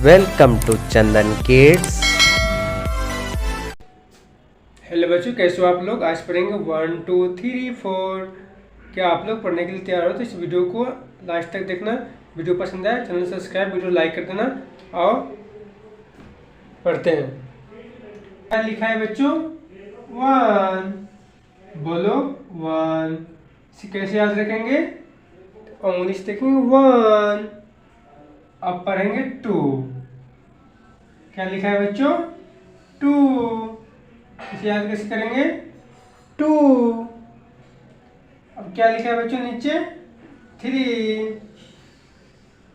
Welcome to Chandan kids. Hello बच्चों, कैसे हो आप लोग। आज पढ़ेंगे 1 2 3 4। क्या आप लोग पढ़ने के लिए तैयार हो? तो इस वीडियो को लास्ट तक देखना। वीडियो पसंद आए चैनल सब्सक्राइब, वीडियो लाइक कर देना और पढ़ते हैं। क्या लिखा है बच्चों? 1। बोलो 1। इसे कैसे याद रखेंगे? उंगली से देखेंगे 1। अब पढ़ेंगे 2। क्या लिखा है बच्चों? 2। इसे याद कैसे करेंगे? 2। अब क्या लिखा है बच्चों नीचे? 3।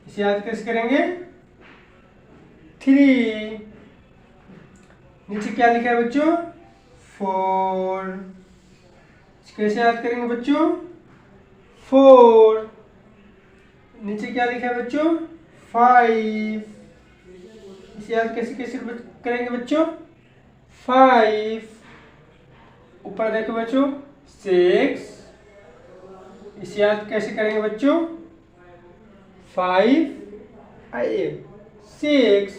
इसे याद कैसे करेंगे? 3। नीचे क्या लिखा है बच्चों? 4। इसे कैसे याद करेंगे बच्चों? 4। नीचे क्या लिखा है बच्चों? 5। इसे याद कैसे कैसे करेंगे बच्चों? 5। ऊपर देखो बच्चों 6। इसे याद कैसे करेंगे बच्चों? 5 6।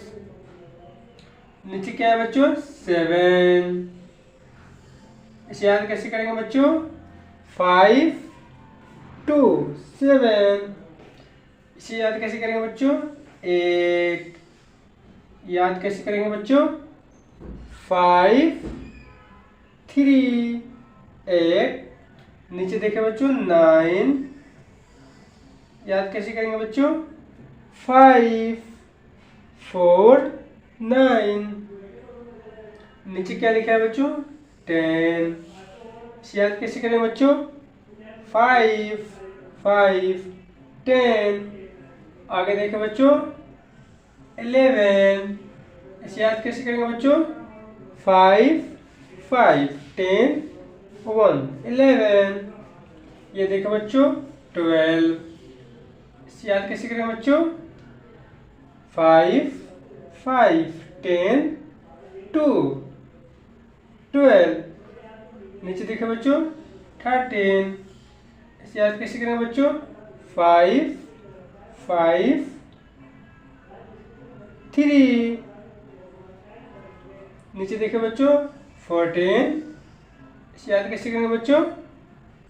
नीचे क्या है बच्चों? 7। इसे याद कैसे करेंगे बच्चों? 5 2 7। इसे याद कैसे करेंगे बच्चों? 8। याद कैसे करेंगे बच्चों? 5 3 8। नीचे देखें बच्चों 9। याद कैसे करेंगे बच्चों? 5 4 9। नीचे क्या लिखा है बच्चों? 10। इसे याद कैसे करेंगे बच्चों? 5 5 10। आगे देखें बच्चों 11। इसे याद कैसे करेंगे बच्चों? 5 5 10 1 11। ये देखो बच्चों 12। इसे याद कैसे करेंगे बच्चों? 5 5 10 2 12। नीचे देखो बच्चों 13। इसे याद कैसे करेंगे बच्चों? 5 5 3। नीचे देखो बच्चों 14। इसे याद कैसे करेंगे बच्चों?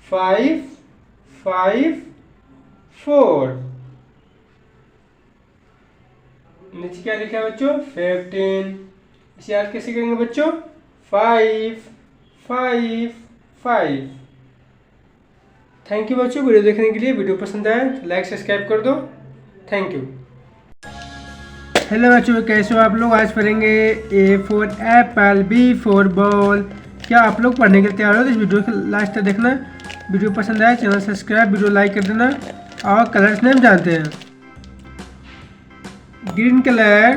5 5 4। नीचे क्या लिखा है बच्चों? 15। इसे याद कैसे करेंगे बच्चों? 5 5 5। थैंक यू बच्चों वीडियो देखने के लिए। वीडियो पसंद आए तो लाइक सब्सक्राइब कर दो। Thank you. हेलो बच्चों, कैसे हो आप लोग। आज पढ़ेंगे A for apple, B for ball. क्या आप लोग पढ़ने के लिए तैयार हो? तो इस वीडियो को लास्ट तक देखना। वीडियो पसंद आए चैनल सब्सक्राइब, वीडियो लाइक कर देना और कलर्स नेम जानते हैं। Green colour,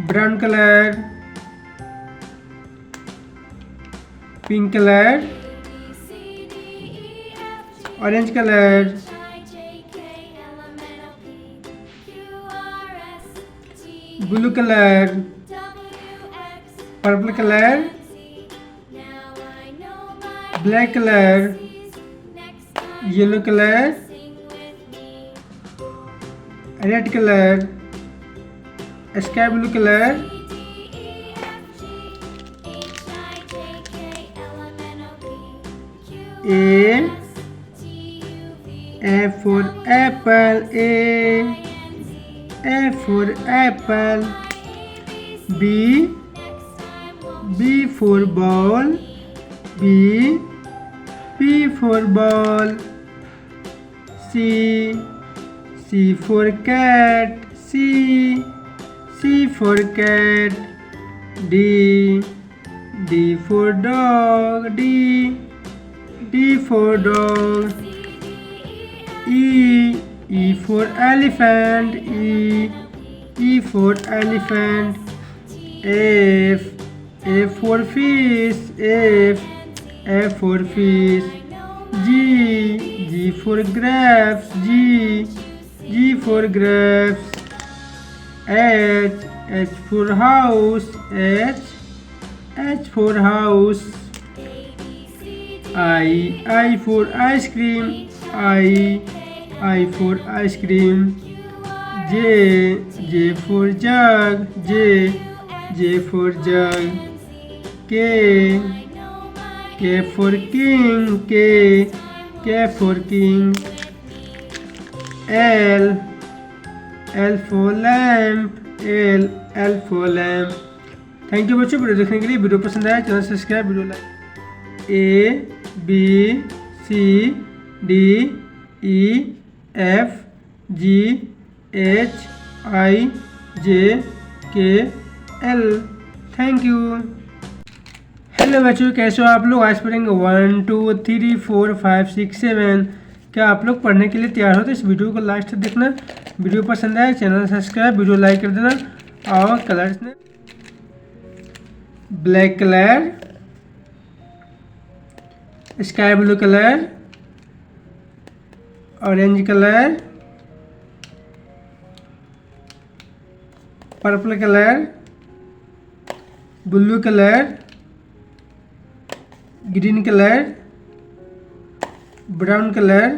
brown colour, pink colour, orange colour, blue colour, purple colour, black colour, yellow colour, red colour, sky blue colour, A for apple, A for apple. B for ball, B for ball. C for cat, C for cat. D for dog, D for dog. E for elephant, E for elephant. F for fish, F for fish. G for grapes, G for grapes. H for house, H for house. I for ice cream, I for ice cream. J for jug, J for jug. K for king, K for king. L for lamp, L for lamp. Thank you बच्चों, video देखने के लिए। Video पसंद आया channel subscribe, video like. ABCDEFGHIJKL। Thank you. Hello बच्चों, कैसे हो आप लोग? आज पढ़ेंगे 1 2 3 4 5 6 7। क्या आप लोग पढ़ने के लिए तैयार हो? तो इस वीडियो को लास्ट तक देखना। वीडियो पसंद आए चैनल सब्सक्राइब, वीडियो लाइक कर देना। और कलर्स में black colour, sky blue colour, orange colour, purple colour, blue colour, green colour, brown colour,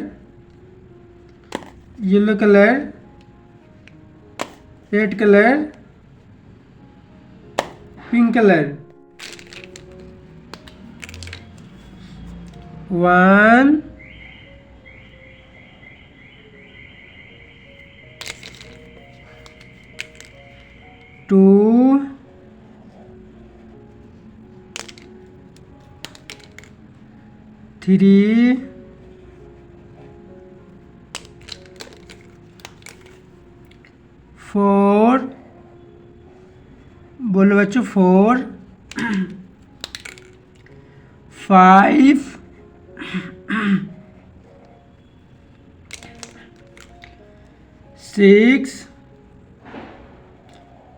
yellow colour, red colour, pink colour. 1 2 3 4। बोलो बच्चों 4 5 6।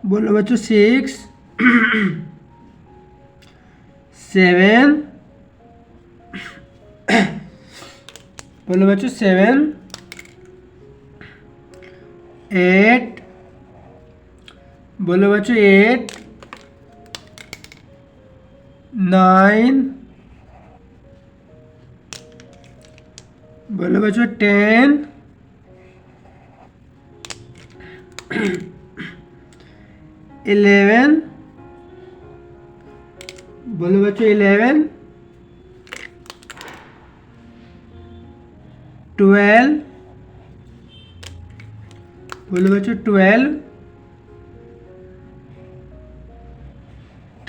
बोलो बच्चों 6 7। बोलो बच्चों 7 8। बोलो बच्चों 8 9। बोलो बच्चों 10 11। बोलो बच्चों 11 12। बोलो बच्चों 12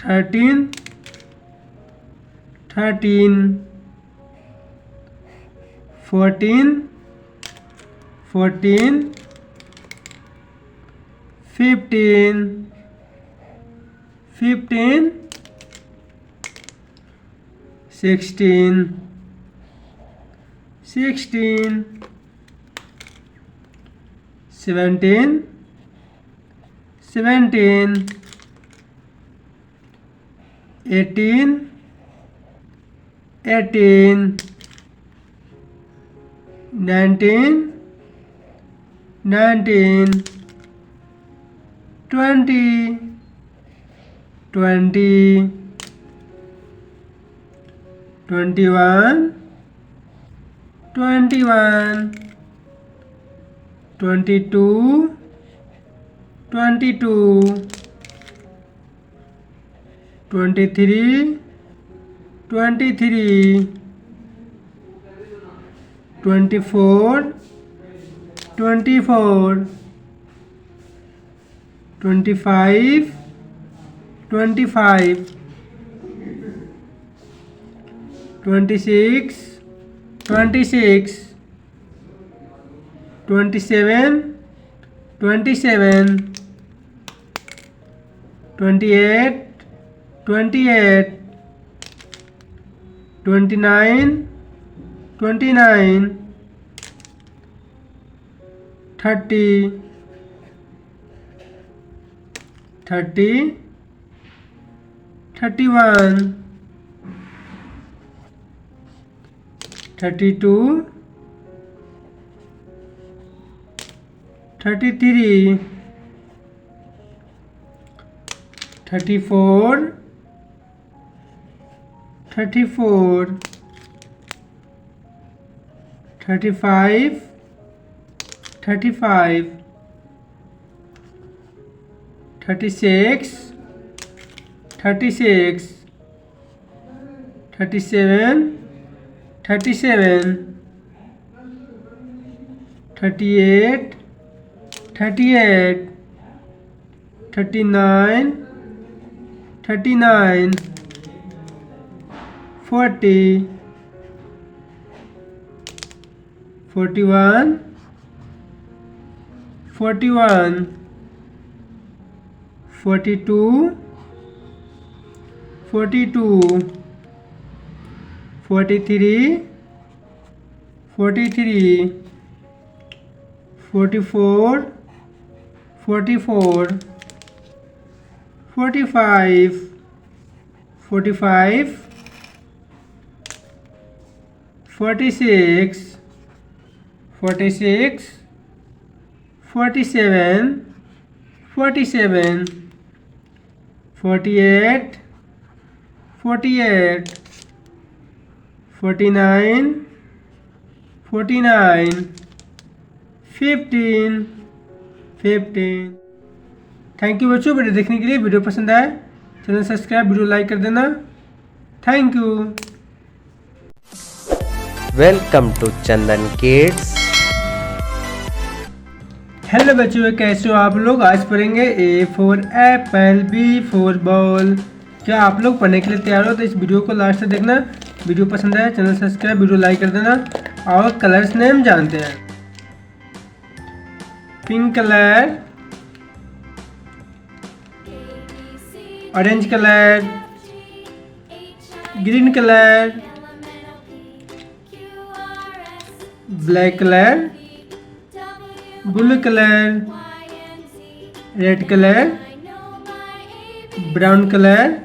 13 14 15 16 17 18 19 20 21 22 23 24 25 26 27 28 29 30 31 32 33 34 35 36 36, 36, 37, 37, 38, 38, 39, 39, 40, 41, 41, 42, 42, 43, 43, 44, 44, 45, 45, 46, 46, 47, 47, 48, 48, 49, 49, 15, 15। थैंक यू बच्चों, वीडियो देखने के लिए। वीडियो पसंद आए चैनल सब्सक्राइब, वीडियो लाइक कर देना। Thank you. Welcome to Chandan kids. Hello बच्चों, कैसे हो आप लोग? आज पढ़ेंगे A for apple, B for ball. क्या आप लोग पढ़ने के लिए तैयार हो? तो इस वीडियो को लास्ट तक देखना। वीडियो पसंद आए चैनल सब्सक्राइब, वीडियो लाइक कर देना। और कलर्स नेम जानते हैं। Pink colour, orange colour, green colour, black colour, blue colour, red colour, brown colour,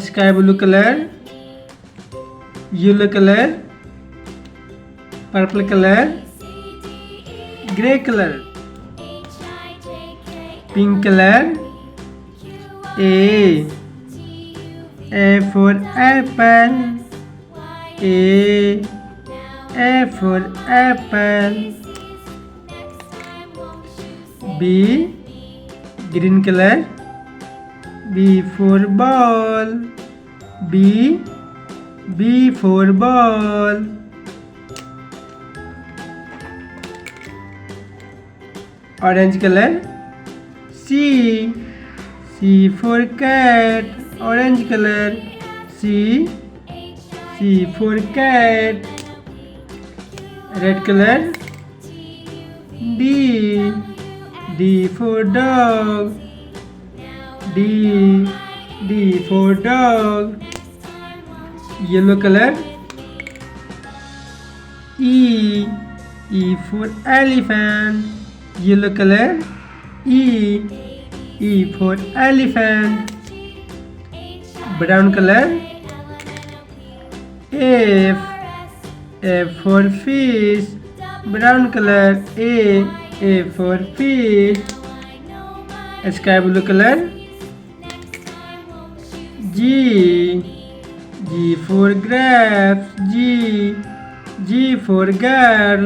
sky blue colour, yellow colour, purple colour, grey colour, pink colour. A for apple, A for apple. B, green color, B for ball, B for ball. Orange color, C for cat, orange color, C for cat. Red color, D for dog, D for dog. Yellow color, E for elephant, yellow color, E for elephant. Brown color, F for fish, brown color, A for fish. Sky blue color, G for grapes, G for girl.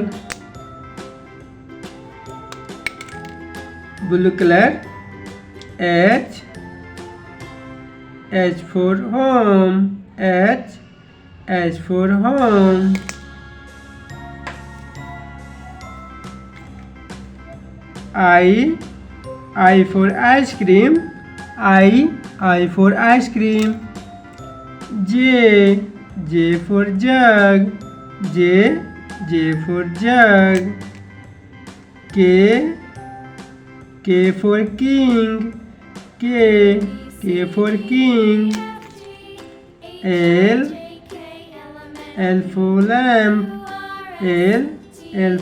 Blue color, H for home, H for home. I for ice cream, I for ice cream. J for jug, J for jug. K for king, K for king. L for lamp, L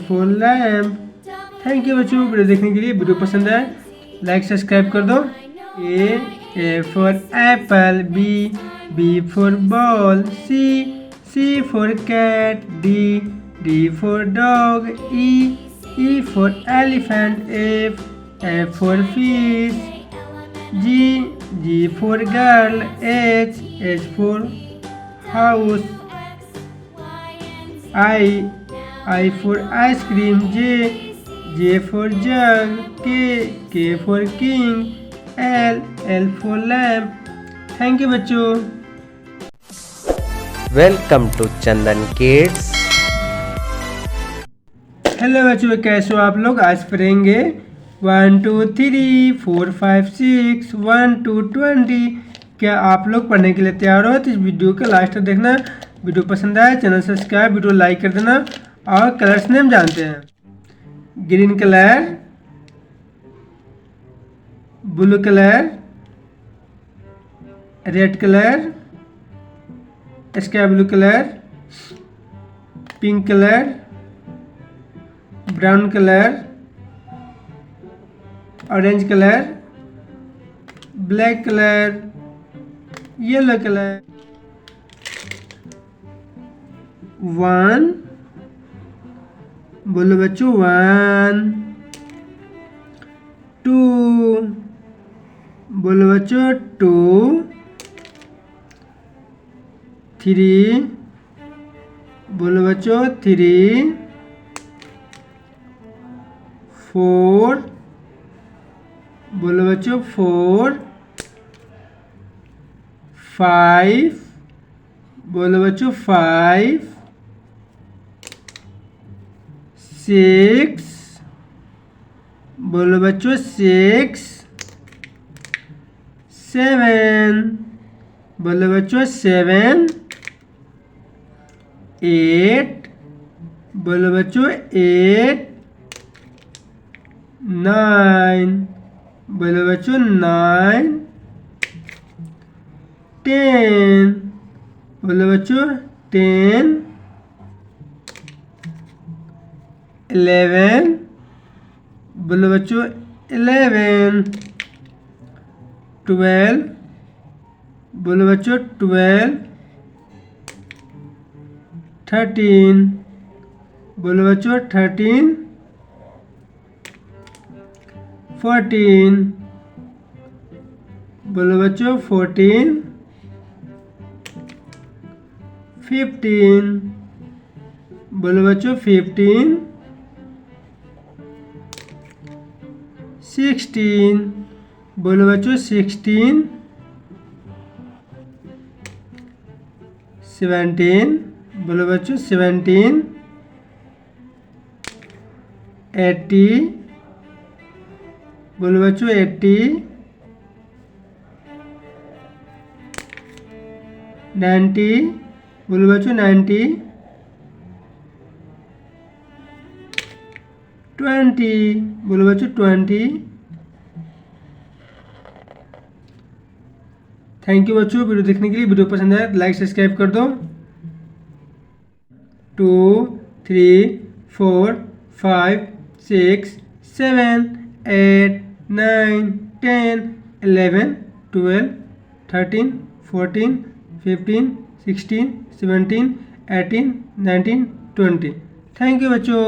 for lamp. Thank you बच्चों, video देखने के लिए। Video पसंद है like subscribe कर दो। A for apple, B for ball, C for cat, D for dog, E for elephant, F for fish, G for girl, H for house. I for ice cream, J for jug, K for king, L for lamp. Thank you बच्चों। Welcome to Chandan kids. Hello बच्चों, कैसे हो आप लोग? आज पढ़ेंगे 1 2 3 4 5 6 1 2 20। क्या आप लोग पढ़ने के लिए तैयार हो? तो इस वीडियो के लास्ट तक देखना। वीडियो पसंद आए चैनल सब्सक्राइब, वीडियो लाइक कर देना। और कलर्स नेम जानते हैं। Green colour, blue colour, red colour, sky blue colour, pink colour, brown colour, orange colour, black colour, yellow colour. 1, बोलो बच्चों 1, 2, बोलो बच्चों 2, 3, बोलो बच्चों 3, 4, बोलो बच्चों 4, 5, बोलो बच्चों 5, 6, बोलो बच्चों 6, 7, बोलो बच्चों 7, 8, बोलो बच्चों 8, 9, बोलो बच्चों 9, 10, बोलो बच्चों 10, 11, बोलो बच्चों 11, 12, बोलो बच्चों 12, 13, बोलो बच्चों 13, 14, बोलो बच्चों 14, 15, बोलो बच्चों 15, 16, बोलो बच्चों 16, 17, बोलो बच्चों 17, 80, बोलो बच्चों 80, 90, बोलो बच्चों 90, 20, बोलो बच्चों 20। थैंक यू बच्चों वीडियो देखने के लिए। वीडियो पसंद आए तो लाइक सब्सक्राइब कर दो। 2 3 4 5 6 7 8 9 10 11 12 13 14 15 16 17 18 19 20। थैंक यू बच्चों।